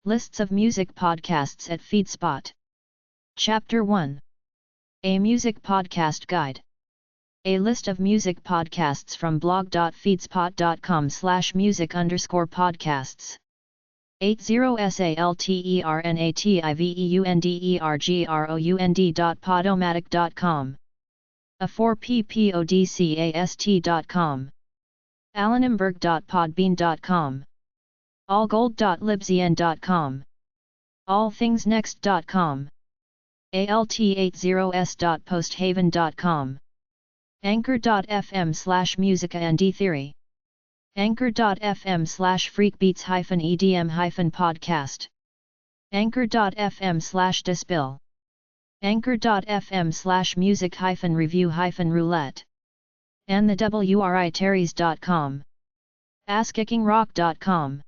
Lists of music podcasts at FeedSpot. Chapter 1. A Music Podcast Guide. A list of music podcasts from blog.feedspot.com/music_podcasts. 80salternativeunderground.podomatic.com. a4ppodcast.com. alanimberg.podbean.com. allgold.libsyn.com. allthingsnext.com. alt80s.posthaven.com. anchor.fm/musica-and-theory. anchor.fm/freakbeats-edm-podcast. anchor.fm/dispill. anchor.fm/music-review-roulette. and the writerries.com. askkickingrock.com.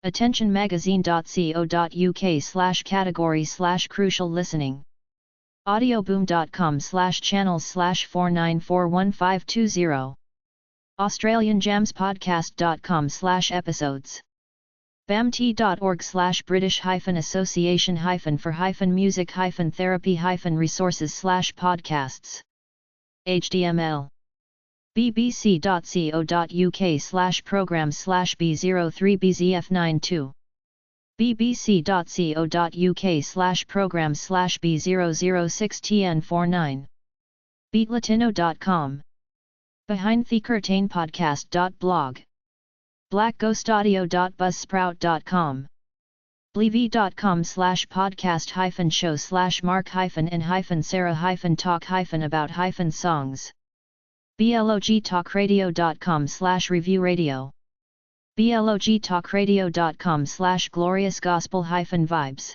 attentionmagazine.co.uk/category/crucial listening. audioboom.com/channels/4941520. australianjamspodcast.com/episodes. bamt.org/british-association-for-music-therapy-resources/podcasts. hdml. bbc.co.uk/programs/b03bzf92. bbc.co.uk/programs/b006tn49. beatlatino.com. behindthecurtainpodcast.blog. blackghostaudio.buzzsprout.com. bleavy.com/podcast-show/mark-n-sarah-talk-about-songs. blogtalkradio.com/review radio. blogtalkradio.com/gloriousgospel-vibes.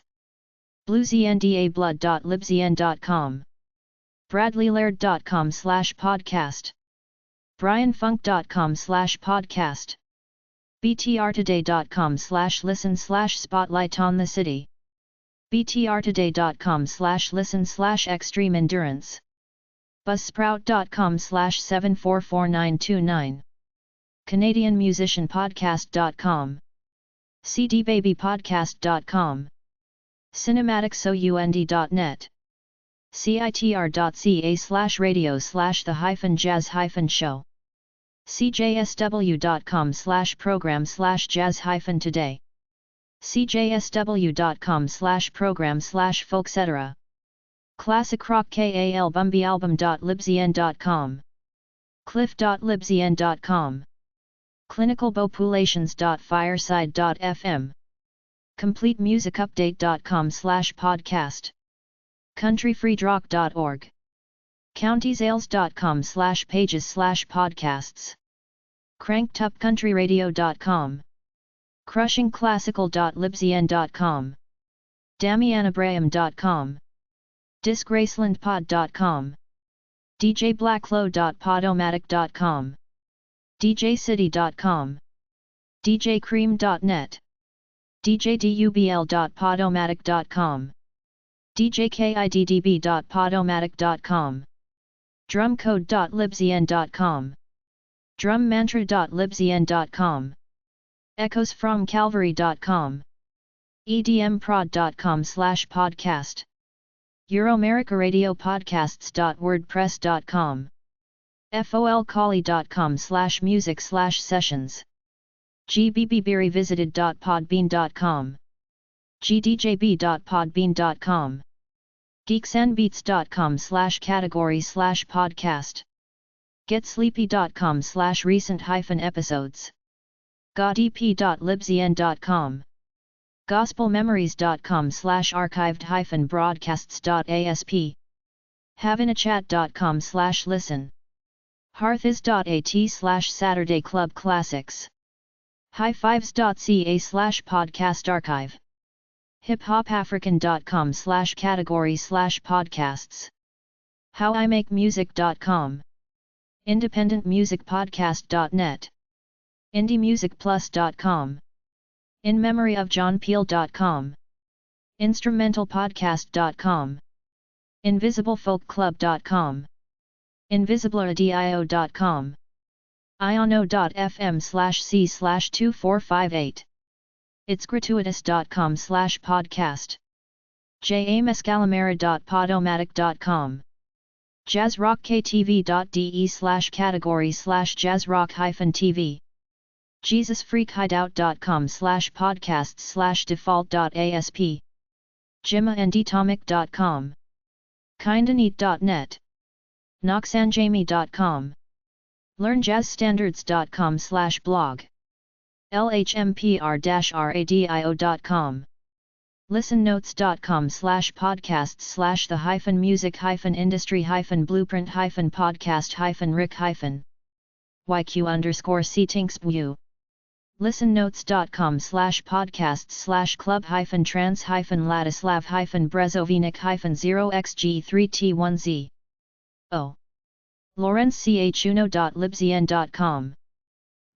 bluesandablood.libsyn.com. bradleylaird.com/podcast. brianfunk.com/podcast. btrtoday.com/listen/spotlight on the city. btrtoday.com/listen/extreme endurance. buzzsprout.com/744929. canadianmusicianpodcast.com. cdbabypodcast.com. cinematicsound.net. citr.ca/radio/the-jazz-show. cjsw.com/program/jazz-today. cjsw.com/program/folksetera. classicrockkalbumbyalbum.libsyn.com. cliff.libsyn.com. clinicalpopulations.fireside.fm. completemusicupdate.com/podcast. countryfreedrock.org. countysales.com/pages/podcasts. crankedupcountryradio.com. crushingclassical.libsyn.com. damianabraham.com. disgracelandpod.com. djblacklow.podomatic.com. djcity.com. djcream.net. djdubl.podomatic.com. djkiddb.podomatic.com. drumcode.libsyn.com. drummantra.libsyn.com. echoesfromcalvary.com. edmprod.com/podcast. euroamericaradiopodcasts.wordpress.com. folcollie.com/music/sessions. gbbberryvisited.podbean.com. gdjb.podbean.com. geeksandbeats.com/category/podcast. getsleepy.com/recent-episodes. godep.libsyn.com. gospelmemories.com/archived-broadcasts.asp. havinachat.com/listen. hearthis.at/Saturday Club Classics. highfives.ca/podcast archive. hiphopafrican.com/category/podcasts. howimakemusic.com. independentmusicpodcast.net. indiemusicplus.com. inmemoryofjohnpeel.com. instrumentalpodcast.com. invisiblefolkclub.com. invisibleaudio.com. iono.fm/c/2458. itsgratuitous.com/podcast. jamescalamera.podomatic.com. jazzrocktv.de/category/jazzrock-tv. jesusfreakhideout.com/podcasts/default.asp. jimaandatomic.com. kindaneat.net. noxanjamie.com. learnjazzstandards.com/blog. lhmpr-radio.com. listennotes.com/podcast/the-music-industry-blueprint-podcast-rick- yq_c-tinksbu. listennotes.com/podcasts/club-trans-ladislav-brezovinik-0xg3t1z. lawrenceuno.libzn.com.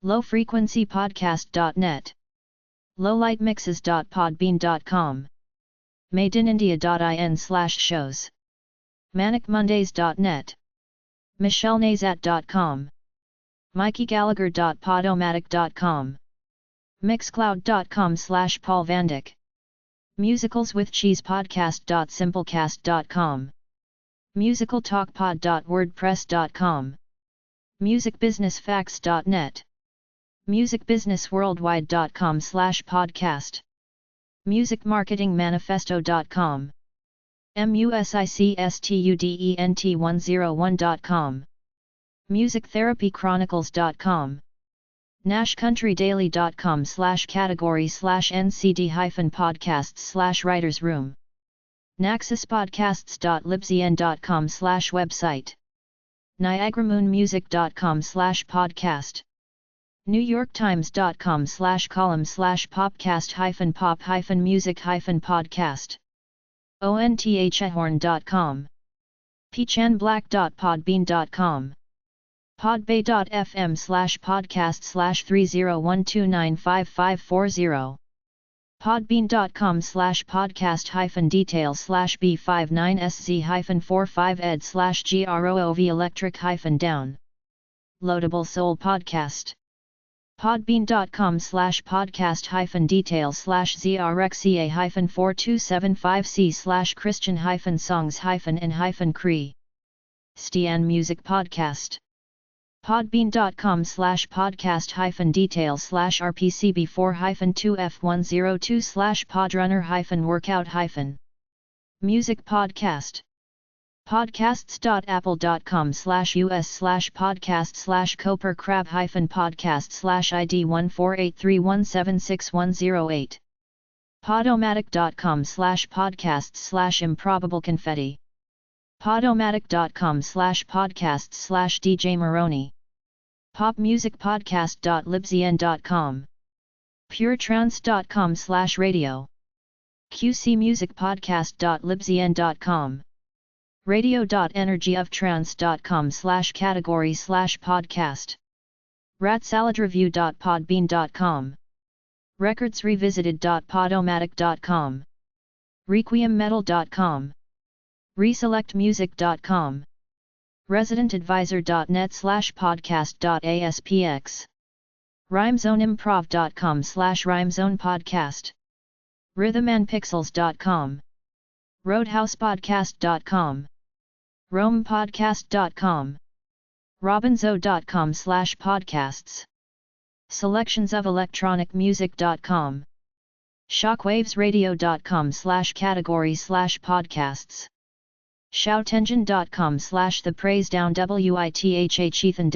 lowfrequencypodcast.net. lowlightmixes.podbean.com. madeinindia.in/shows. manicmondays.net. michellenazat.com. mikeygallagher.podomatic.com. mixcloud.com/paulvandik. musicalswithcheesepodcast.simplecast.com. musicaltalkpod.wordpress.com. musicbusinessfacts.net. musicbusinessworldwide.com/podcast. musicmarketingmanifesto.com. musicstudent101.com. musictherapychronicles.com. nashcountrydaily.com/category/ncd-podcasts/writers room. naxuspodcasts.libzn.com/website. niagaramoonmusic.com/podcast. newyorktimes.com/column/popcast-pop-music-podcast. onthehorn.com. peachanblack.podbean.com. podbay.fm/podcast/3012955540. podbean.com/podcast-details/b59sz-45ed/groov electric-down. Loadable Soul Podcast. podbean.com/podcast-details/zrxa-4275c/christian-songs-and-cree. Stian Music Podcast. podbean.com/podcast-details/rpcb4-2f102/podrunner-workout- music podcast. podcasts.apple.com/us/podcast/cooper-crab-podcast/id14831761108. podomatic.com/podcasts/improbable confetti. podomatic.com/podcasts/DJ Maroney. popmusicpodcast.libzn.com. puretrance.com/radio. qcmusicpodcast.libzn.com. radio.energyoftrance.com/category/podcast. ratsaladreview.podbean.com. recordsrevisited.podomatic.com. requiemmetal.com. reselectmusic.com. residentadvisor.net/podcast.aspx. rhymezoneimprov.com/rhymezonepodcast. rhythmandpixels.com. roadhousepodcast.com. romepodcast.com. robinzo.com/podcasts. selectionsofelectronicmusic.com. shockwavesradio.com/category/podcasts. shoutengine.com/thepraisedown withh Ethan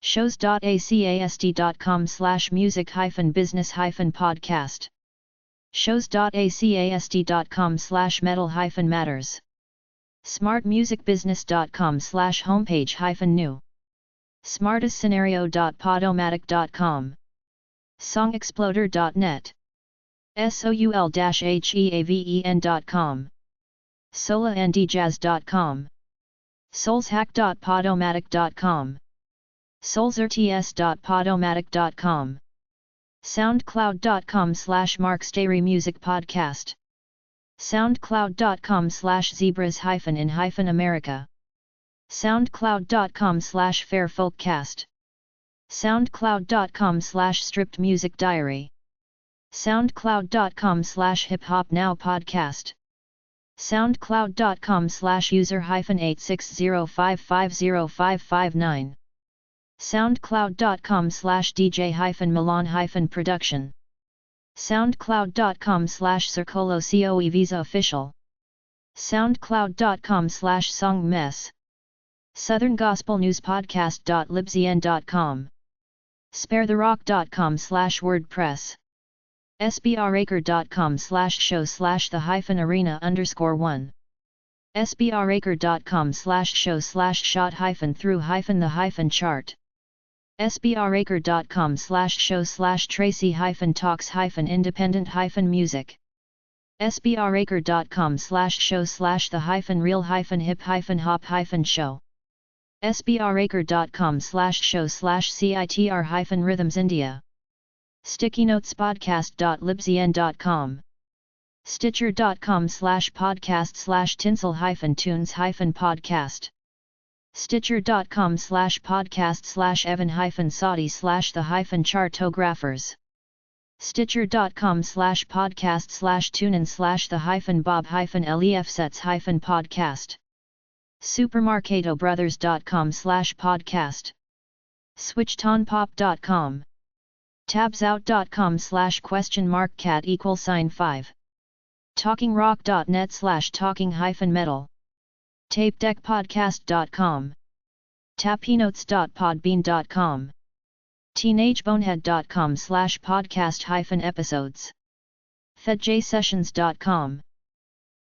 shows.acasd.com/music-business-podcast. shows.acasd.com/metal-matters. smartmusicbusiness.com/homepage-new. smartestscenario.podomatic.com. songexploder.net. soul-heaven.com. solaandjazz.com. soulshack.podomatic.com. soulsrts.podomatic.com. soundcloud.com/markstayremusicpodcast. soundcloud.com/zebras-in-america. soundcloud.com/fairfolkcast. soundcloud.com/strippedmusicdiary. soundcloud.com/hiphopnowpodcast. soundcloud.com/user-860550559. soundcloud.com/dj-milan-production. soundcloud.com/circolo-coevisa official. soundcloud.com/songmess. Southern Gospel News Podcast.libzn.com. sparetherock.com/wordpress. sbracre.com/show/the-arena_1. sbracre.com/show/shot-through-the-chart. sbracre.com/show/tracy-talks-independent-music. sbracre.com/show/the-real-hip-hop-show. sbracre.com/show/citr-rhythms India. stickynotespodcast.libzn.com. stitcher.com/podcast/tinsel-tunes-podcast. stitcher.com/podcast/evan-saudi/the-chartographers. stitcher.com/podcast/tunin/the-bob-lefsets-podcast. supermarketobrothers.com/podcast. switchtonpop.com. tabsout.com/?cat=5. talkingrock.net/talking-metal. tapedeckpodcast.com. tapenotes.podbean.com. teenagebonehead.com/podcast-episodes. thedjsessions.com.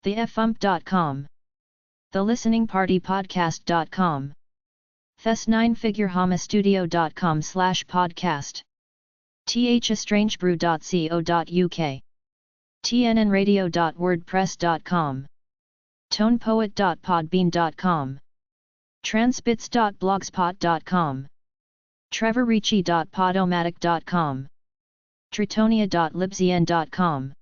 thefump.com. thelisteningpartypodcast.com. thes9figurehomastudio.com/podcast. thestrangebrew.co.uk. tnnradio.wordpress.com. tonepoet.podbean.com. transbits.blogspot.com. trevorricci.podomatic.com. tritonia.libzn.com.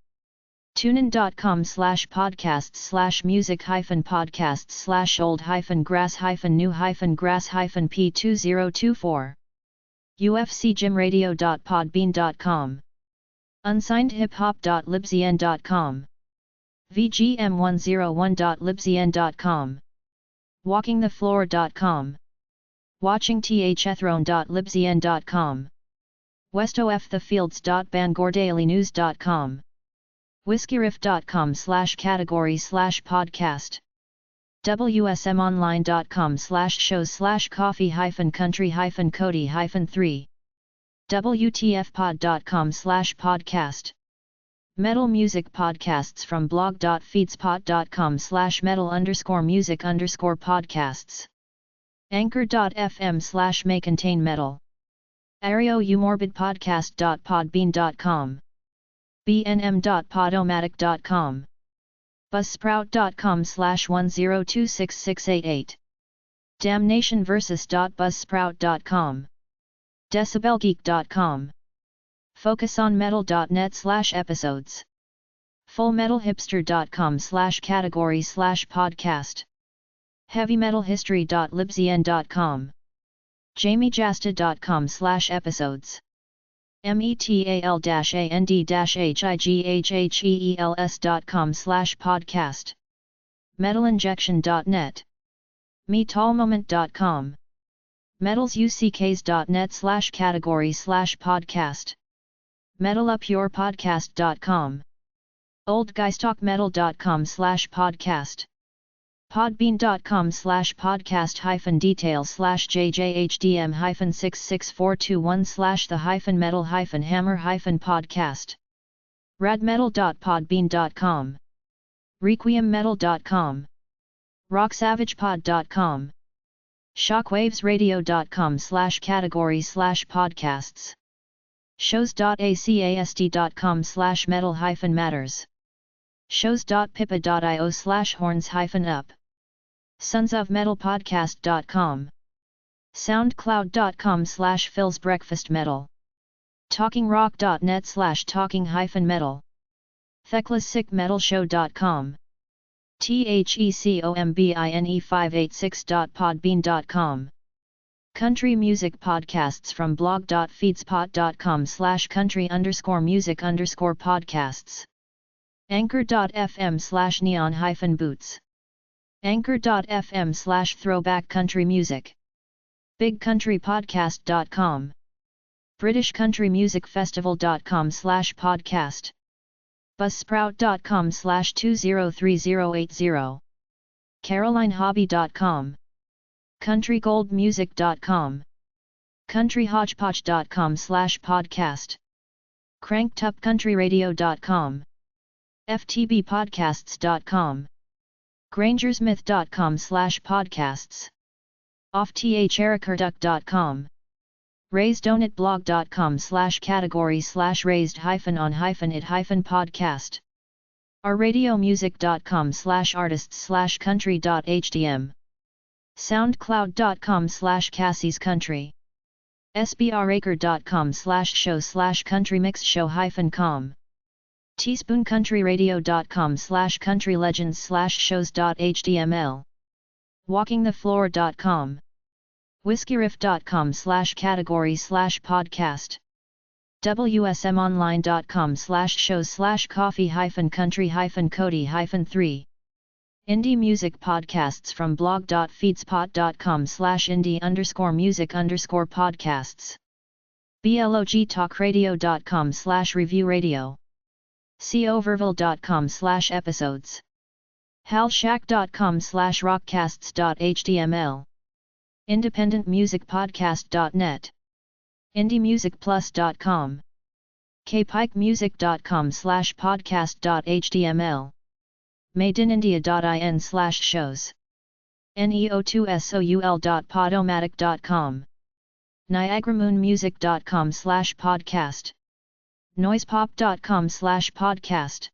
tunin.com/podcast/music-hyphen-old-grass-new-grass-p2024. ufcgymradio.podbean.com. unsignedhiphop.libzn.com. vgm101.libzn.com. walkingthefloor.com. watchingthethrone.libzn.com. westofthefields.bangordailynews.com. whiskyriff.com/category/podcast. wsmonline.com/shows/coffee-country-cody-3. wtfpod.com/podcast. Metal music podcasts from blog.feedspot.com/metal_music_podcasts. anchor.fm/may-contain-metal. arioummorbidpodcast.podbean.com. bnm.podomatic.com. buzzsprout.com/1026688. damnationversus.buzzsprout.com. decibelgeek.com. focusonmetal.net/episodes. fullmetalhipster.com/category/podcast. heavymetalhistory.libzn.com. jamiejasta.com/episodes. metal-and-highegels.com/podcast. metalinjection.net. metalmoment.com. metalsucks.net/category/podcast. metalupyourpodcast.com. oldguystalkmetal.com/podcast. podbean.com/podcast-details/JJ-HDM-66421/the-metal-hammer-podcast. radmetal.podbean.com. requiemmetal.com. rocksavagepod.com. shockwavesradio.com/category/podcasts. shows.acast.com/metal-matters. shows.pipa.io/horns-up. sonsofmetalpodcast.com. soundcloud.com/philsbreakfastmetal. talkingrock.net/talking-metal. theclassicmetalshow.com. thecombine586.podbean.com. Country music podcasts from blog.feedspot.com/country_music_podcasts. Anchor.fm/neon-boots. Anchor.fm/throwback country music. BigCountryPodcast.com. BritishCountryMusicFestival.com/podcast. Buzzsprout.com/203080. CarolineHobby.com. CountryGoldMusic.com. CountryHodgepodge.com/podcast. CrankedUpCountryRadio.com. FTBPodcasts.com. GrangersMyth.com/podcasts. OffTHEricarduk.com. RaisedOnIt.blog.com/category/raised-on-it-podcast. ourradiomusic.com/artists/country.htm. soundcloud.com/Cassie'sCountry. sbracre.com/show/countrymixshow-com. teaspoonCountryRadio.com/countrylegends/shows.html. walkingthefloor.com. whiskyriff.com/category/podcast. wsmonline.com/shows/coffee-country-cody-3. Indie music podcasts from blog.feedspot.com/indie_music_podcasts. blogtalkradio.com/review-radio. coverville.com/episodes. halshack.com/rockcasts.html. independentmusicpodcast.net. indiemusicplus.com. kpikemusic.com/podcast.html. madeinindia.in/shows. neo2soul.podomatic.com. niagaramoonmusic.com/podcast. noisepop.com/podcast.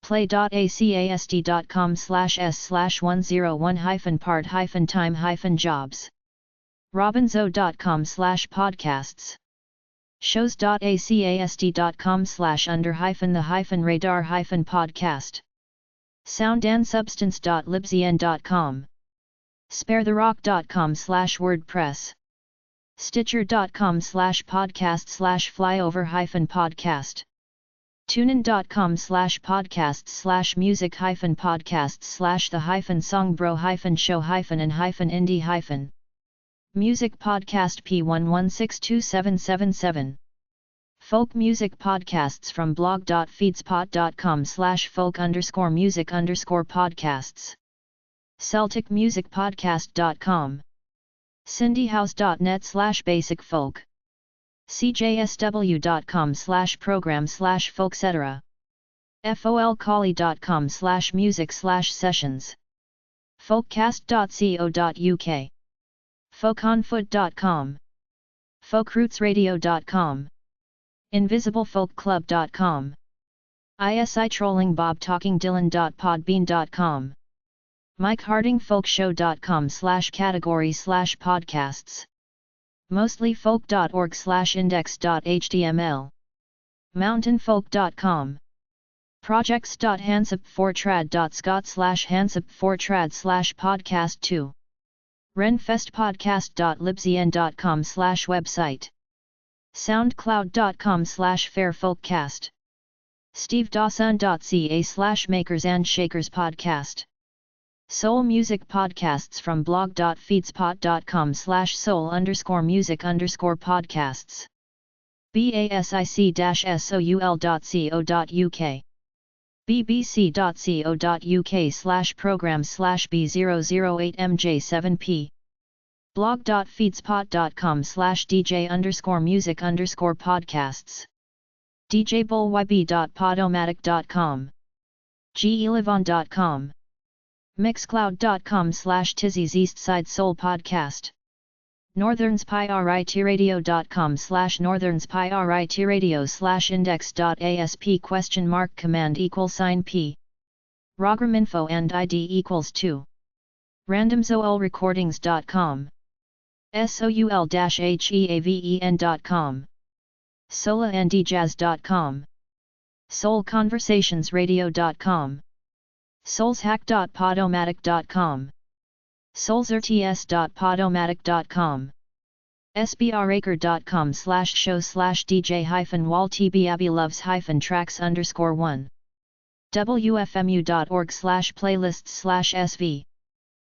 play.acast.com/s/101-part-time-jobs. robinzo.com/podcasts. shows.acast.com/under-the-radar-podcast. soundandsubstance.libzn.com. sparetherock.com/wordpress. stitcher.com/podcast/flyover-podcast. tunein.com/podcasts/music-podcast/the-songbro-show-and-indie- music podcast P11627777. Folk music podcasts from blog.feedspot.com/folk_music_podcasts. celticmusicpodcast.com. cindyhouse.net/basic-folk. cjsw.com/program/folksetera. folcollie.com/music/sessions. folkcast.co.uk. folkonfoot.com. folkrootsradio.com. invisiblefolkclub.com. isitrollingbob-talking-dylan.podbean.com. mikehardingfolkshow.com/category/podcasts. mostlyfolk.org/index.html. mountainfolk.com. projects.hansip4trad.scot/hansip4trad/podcast2. renfestpodcast.libzn.com/website. soundcloud.com/fairfolkcast. stevedawson.ca/makersandshakers-podcast. soul music podcasts from blog.feedspot.com/soul_music_podcasts. basic-soul.co.uk. bbc.co.uk/programs/b008mj7p. blog.feedspot.com/dj_music_podcasts. djbullYB.podomatic.com. gelivon.com. mixcloud.com/Tizzy's Eastside Soul Podcast. northernspiradio.com/northernspiradio/index.asp?p. rograminfo and id = 2. randomzoolrecordings.com. soul-heaven.com. solaandjazz.com. soulconversationsradio.com. soulshack.podomatic.com. soulsrts.podomatic.com. sbracre.com/show/dj-wall-tb-abby-loves-tracks_1 wfmu.org/playlists/sv